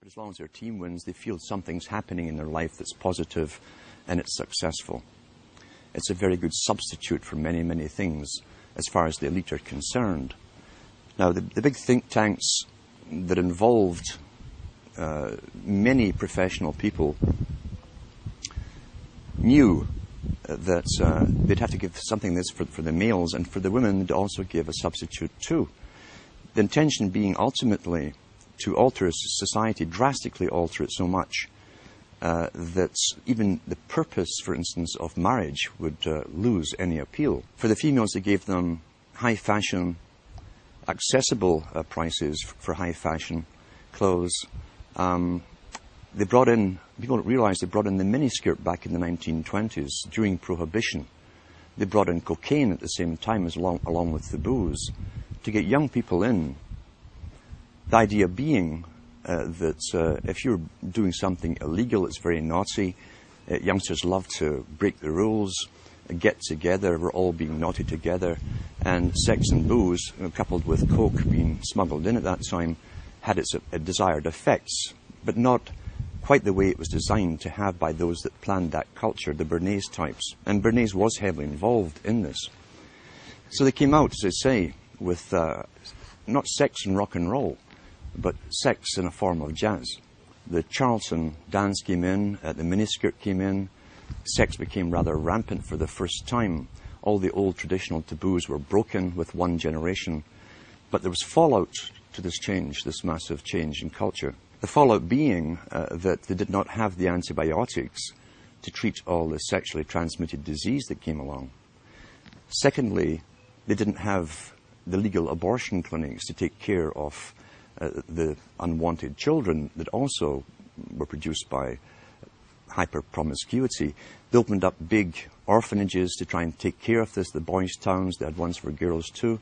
But as long as their team wins, they feel something's happening in their life that's positive and it's successful. It's a very good substitute for many, many things as far as the elite are concerned. Now, the big think tanks that involved many professional people knew that they'd have to give something this for the males, and for the women they'd also give a substitute too. The intention being ultimately to alter society, drastically alter it so much that even the purpose, for instance, of marriage would lose any appeal. For the females, they gave them high fashion, accessible prices for high fashion clothes. They brought in, people don't realize they brought in the miniskirt back in the 1920s during Prohibition. They brought in cocaine at the same time as along with the booze to get young people in. The idea being that if you're doing something illegal, it's very naughty. Youngsters love to break the rules, get together, we're all being naughty together. And sex and booze, coupled with coke being smuggled in at that time, had its desired effects, but not quite the way it was designed to have by those that planned that culture, the Bernays types. And Bernays was heavily involved in this. So they came out, as I say, with not sex and rock and roll, but sex in a form of jazz. The Charlton dance came in, the miniskirt came in, sex became rather rampant for the first time. All the old traditional taboos were broken with one generation, but there was fallout to this change, this massive change in culture. The fallout being that they did not have the antibiotics to treat all the sexually transmitted disease that came along. Secondly, they didn't have the legal abortion clinics to take care of the unwanted children that also were produced by hyper-promiscuity. They opened up big orphanages to try and take care of this, the boys' towns. They had ones for girls too.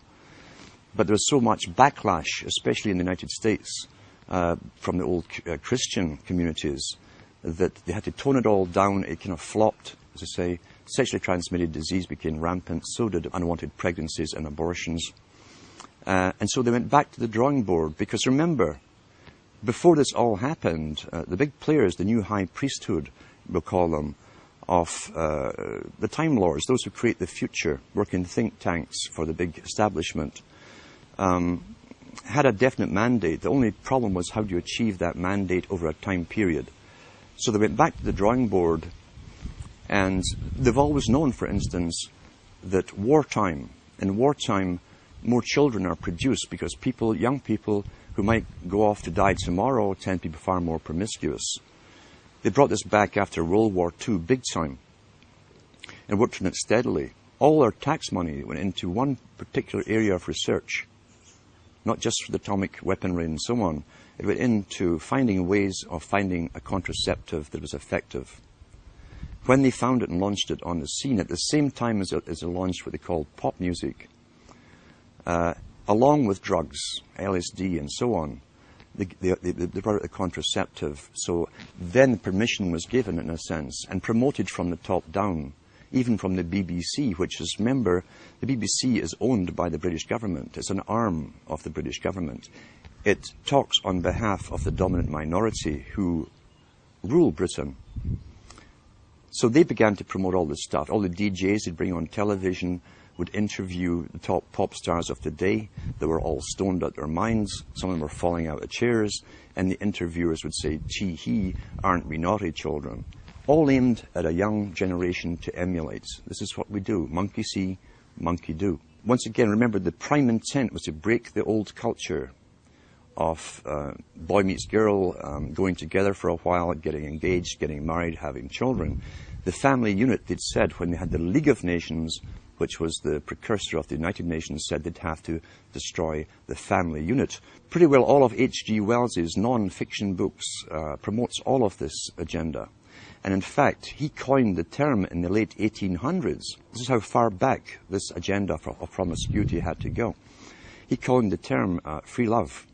But there was so much backlash, especially in the United States, from the old Christian communities, that they had to tone it all down. It kind of flopped, as I say. Sexually transmitted disease became rampant, so did unwanted pregnancies and abortions. And so they went back to the drawing board, because remember, before this all happened, the big players, the new high priesthood, we'll call them, of the Time Lords, those who create the future, work in think tanks for the big establishment, had a definite mandate. The only problem was how do you achieve that mandate over a time period. So they went back to the drawing board, and they've always known, for instance, that in wartime, more children are produced because young people who might go off to die tomorrow tend to be far more promiscuous. They brought this back after World War II big time and worked on it steadily. All their tax money went into one particular area of research, not just for the atomic weaponry and so on. It went into finding ways of finding a contraceptive that was effective. When they found it and launched it on the scene, at the same time as they launched what they called pop music, along with drugs, LSD and so on, they brought out the contraceptive. So then permission was given, in a sense, and promoted from the top down, even from the BBC, which is, remember, the BBC is owned by the British government. It's an arm of the British government. It talks on behalf of the dominant minority who rule Britain. So they began to promote all this stuff. All the DJs they'd bring on television would interview the top pop stars of the day. They were all stoned out their minds. Some of them were falling out of chairs. And the interviewers would say, "Gee, he, aren't we naughty children?" All aimed at a young generation to emulate. This is what we do. Monkey see, monkey do. Once again, remember, the prime intent was to break the old culture of boy meets girl, going together for a while, getting engaged, getting married, having children. The family unit, they'd said, when they had the League of Nations, which was the precursor of the United Nations, said they'd have to destroy the family unit. Pretty well all of H.G. Wells's non-fiction books promotes all of this agenda. And in fact, he coined the term in the late 1800s. This is how far back this agenda of promiscuity had to go. He coined the term free love.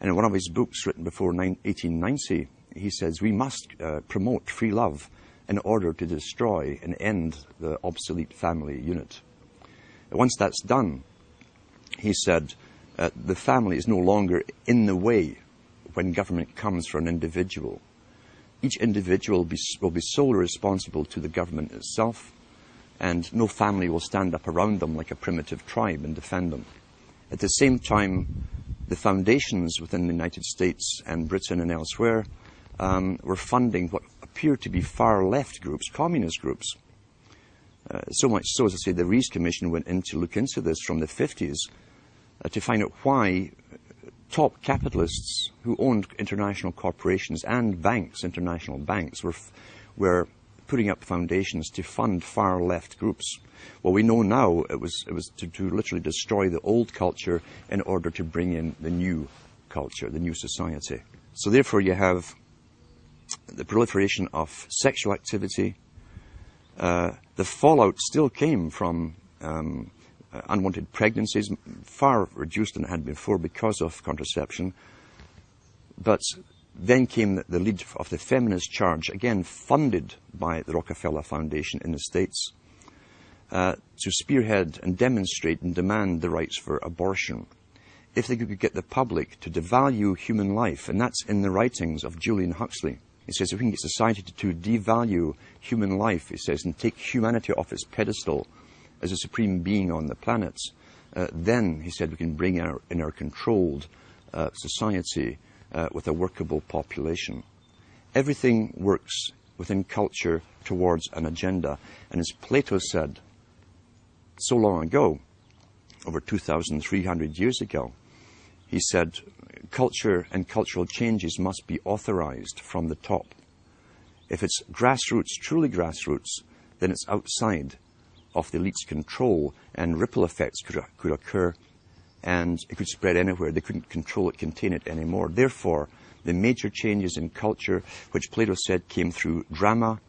And in one of his books written before 1890, he says, we must promote free love in order to destroy and end the obsolete family unit. Once that's done, he said, the family is no longer in the way when government comes for an individual. Each individual will be solely responsible to the government itself, and no family will stand up around them like a primitive tribe and defend them. At the same time, the foundations within the United States and Britain and elsewhere were funding what appeared to be far-left groups, communist groups. So much so, as I say, the Rees Commission went in to look into this from the 50s to find out why top capitalists who owned international corporations and banks, international banks, were putting up foundations to fund far-left groups. Well, we know now it was to literally destroy the old culture in order to bring in the new culture, the new society. So therefore you have the proliferation of sexual activity. The fallout still came from unwanted pregnancies, far reduced than it had before because of contraception. But then came the lead of the feminist charge, again funded by the Rockefeller Foundation in the States, to spearhead and demonstrate and demand the rights for abortion. If they could get the public to devalue human life, and that's in the writings of Julian Huxley. He says if we can get society to devalue human life, he says, and take humanity off its pedestal as a supreme being on the planet, then, he said, we can bring in our controlled society with a workable population. Everything works within culture towards an agenda. And as Plato said so long ago, over 2,300 years ago, he said, culture and cultural changes must be authorized from the top. If it's grassroots, truly grassroots, then it's outside of the elite's control, and ripple effects could occur, and it could spread anywhere. They couldn't control it, contain it anymore. Therefore, the major changes in culture, which Plato said came through drama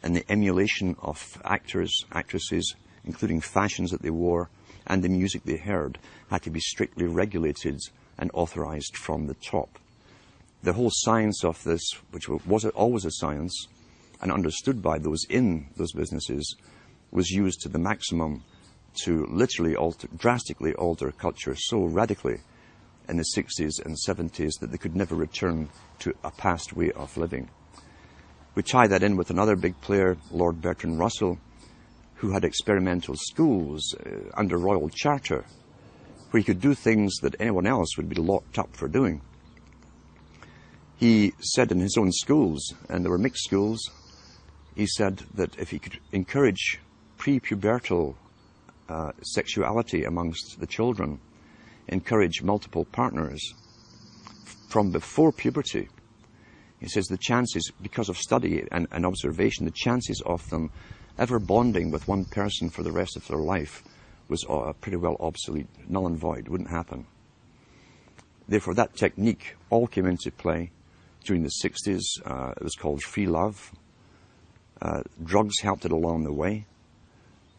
and the emulation of actors, actresses, including fashions that they wore, and the music they heard, had to be strictly regulated and authorized from the top. The whole science of this, which was always a science, and understood by those in those businesses, was used to the maximum to literally drastically alter culture so radically in the 60s and 70s that they could never return to a past way of living. We tie that in with another big player, Lord Bertrand Russell, who had experimental schools under royal charter, where he could do things that anyone else would be locked up for doing. He said in his own schools, and there were mixed schools, he said that if he could encourage pre-pubertal sexuality amongst the children, encourage multiple partners from before puberty, he says the chances, because of study and observation, the chances of them ever bonding with one person for the rest of their life was pretty well obsolete, null and void, wouldn't happen. Therefore, that technique all came into play during the 60s. It was called free love. Drugs helped it along the way.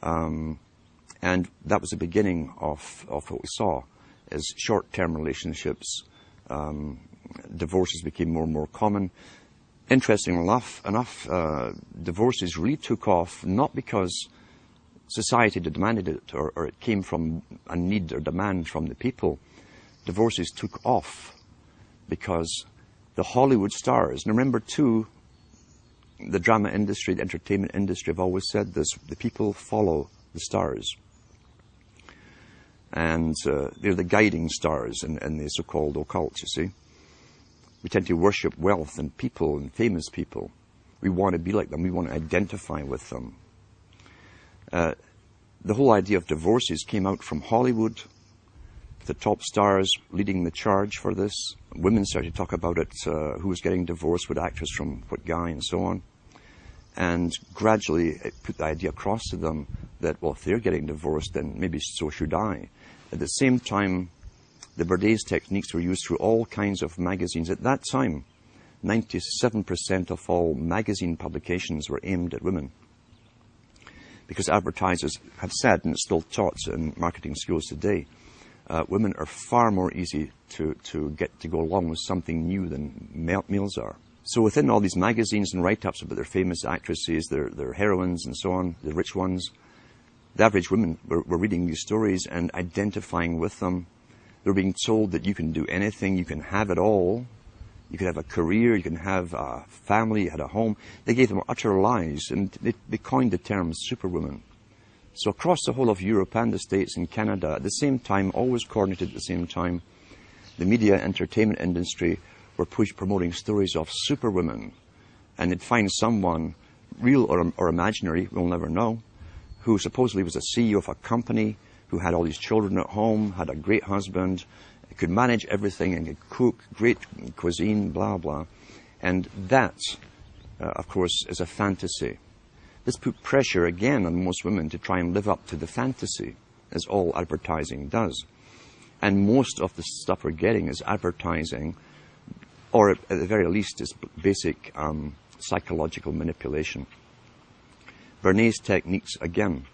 And that was the beginning of what we saw as short-term relationships. Divorces became more and more common. Interestingly enough, divorces really took off not because society demanded it or it came from a need or demand from the people. Divorces took off because the Hollywood stars, and remember too, the drama industry, the entertainment industry have always said this, the people follow the stars. And they're the guiding stars in the so-called occult, you see. We tend to worship wealth and people and famous people. We want to be like them. We want to identify with them. The whole idea of divorces came out from Hollywood, the top stars leading the charge for this. Women started to talk about it, who was getting divorced, what actress from what guy, and so on. And gradually it put the idea across to them that, well, if they're getting divorced, then maybe so should I. At the same time, the Berdays techniques were used through all kinds of magazines. At that time, 97% of all magazine publications were aimed at women. Because advertisers have said, and it's still taught in marketing schools today, women are far more easy to get to go along with something new than males are. So within all these magazines and write-ups about their famous actresses, their heroines and so on, the rich ones, the average women were reading these stories and identifying with them. They were being told that you can do anything, you can have it all, You could have a career, you can have a family, you had a home. They gave them utter lies, and they coined the term superwoman. So across the whole of Europe and the States and Canada, at the same time, always coordinated at the same time, the media entertainment industry were promoting stories of superwomen. And they'd find someone, real or imaginary, we'll never know, who supposedly was a CEO of a company, who had all these children at home, had a great husband, could manage everything and could cook great cuisine, blah, blah. And that, of course, is a fantasy. This put pressure again on most women to try and live up to the fantasy, as all advertising does. And most of the stuff we're getting is advertising, or at the very least is basic psychological manipulation. Vernet's techniques again.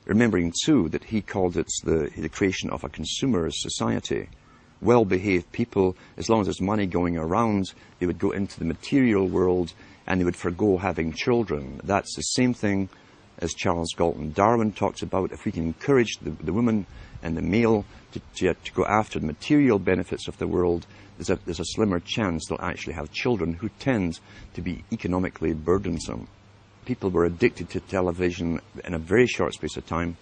Remembering, too, that he called it the creation of a consumerist society. Well-behaved people, as long as there's money going around, they would go into the material world and they would forgo having children. That's the same thing as Charles Galton Darwin talks about. If we can encourage the woman and the male to go after the material benefits of the world, there's a slimmer chance they'll actually have children who tend to be economically burdensome. People were addicted to television in a very short space of time.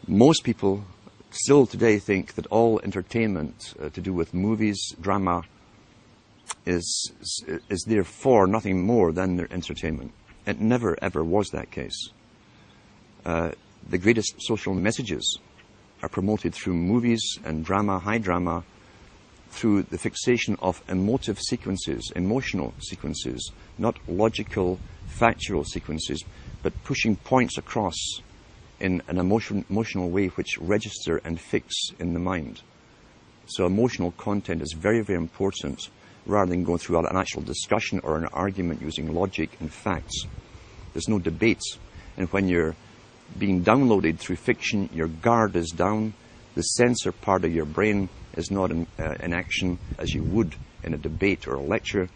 Most people still today think that all entertainment to do with movies, drama, is therefore nothing more than their entertainment. It never, ever was that case. The greatest social messages are promoted through movies and drama, high drama, through the fixation of emotive sequences, emotional sequences, not logical, factual sequences, but pushing points across in an emotional way which register and fix in the mind. So emotional content is very, very important, rather than going through an actual discussion or an argument using logic and facts. There's no debate. And when you're being downloaded through fiction, your guard is down, the censor part of your brain is not in action as you would in a debate or a lecture.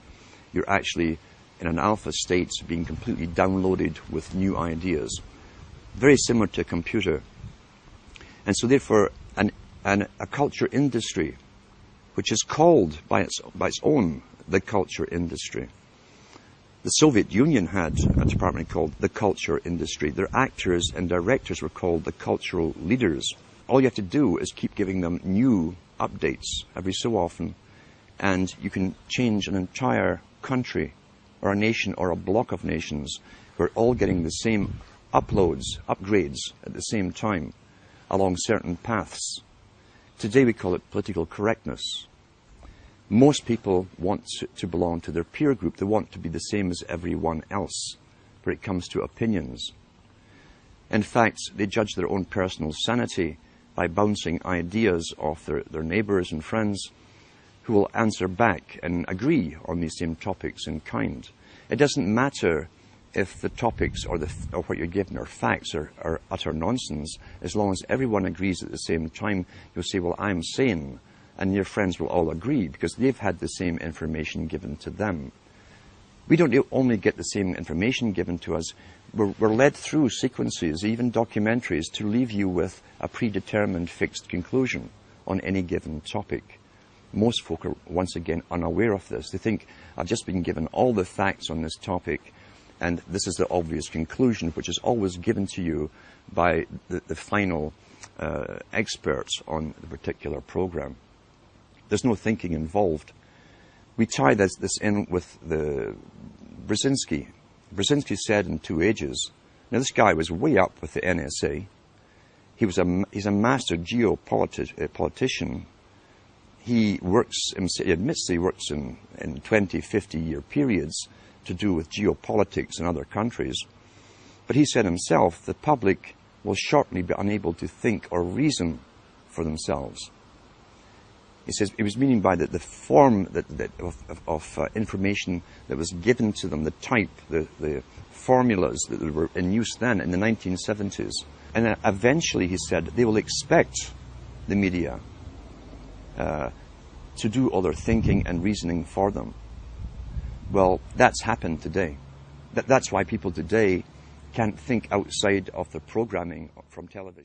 You're actually in an alpha state being completely downloaded with new ideas. Very similar to a computer. And so therefore a culture industry, which is called by its own the culture industry. The Soviet Union had a department called the culture industry. Their actors and directors were called the cultural leaders. All you have to do is keep giving them new updates every so often, and you can change an entire country or a nation or a block of nations. We're all getting the same upgrades at the same time along certain paths. Today we call it political correctness. Most people want to belong to their peer group. They want to be the same as everyone else when it comes to opinions. In fact, they judge their own personal sanity by bouncing ideas off their neighbors and friends who will answer back and agree on these same topics in kind. It doesn't matter if the topics or what you're given are facts or utter nonsense, as long as everyone agrees at the same time. You'll say, well, I'm sane, and your friends will all agree because they've had the same information given to them. We don't only get the same information given to us, we're led through sequences, even documentaries, to leave you with a predetermined fixed conclusion on any given topic. Most folk are, once again, unaware of this. They think, I've just been given all the facts on this topic, and this is the obvious conclusion, which is always given to you by the final experts on the particular program. There's no thinking involved. We tie this in with the Brzezinski. Brzezinski said in 2 Ages, now this guy was way up with the NSA. He's a master geopolitician. He admits he works in 20, 50-year periods to do with geopolitics in other countries. But he said himself, the public will shortly be unable to think or reason for themselves. He says it was meaning by the form of information that was given to them, the type, the formulas that were in use then in the 1970s. And eventually, he said, they will expect the media to do all their thinking and reasoning for them. Well, that's happened today. That's why people today can't think outside of the programming from television.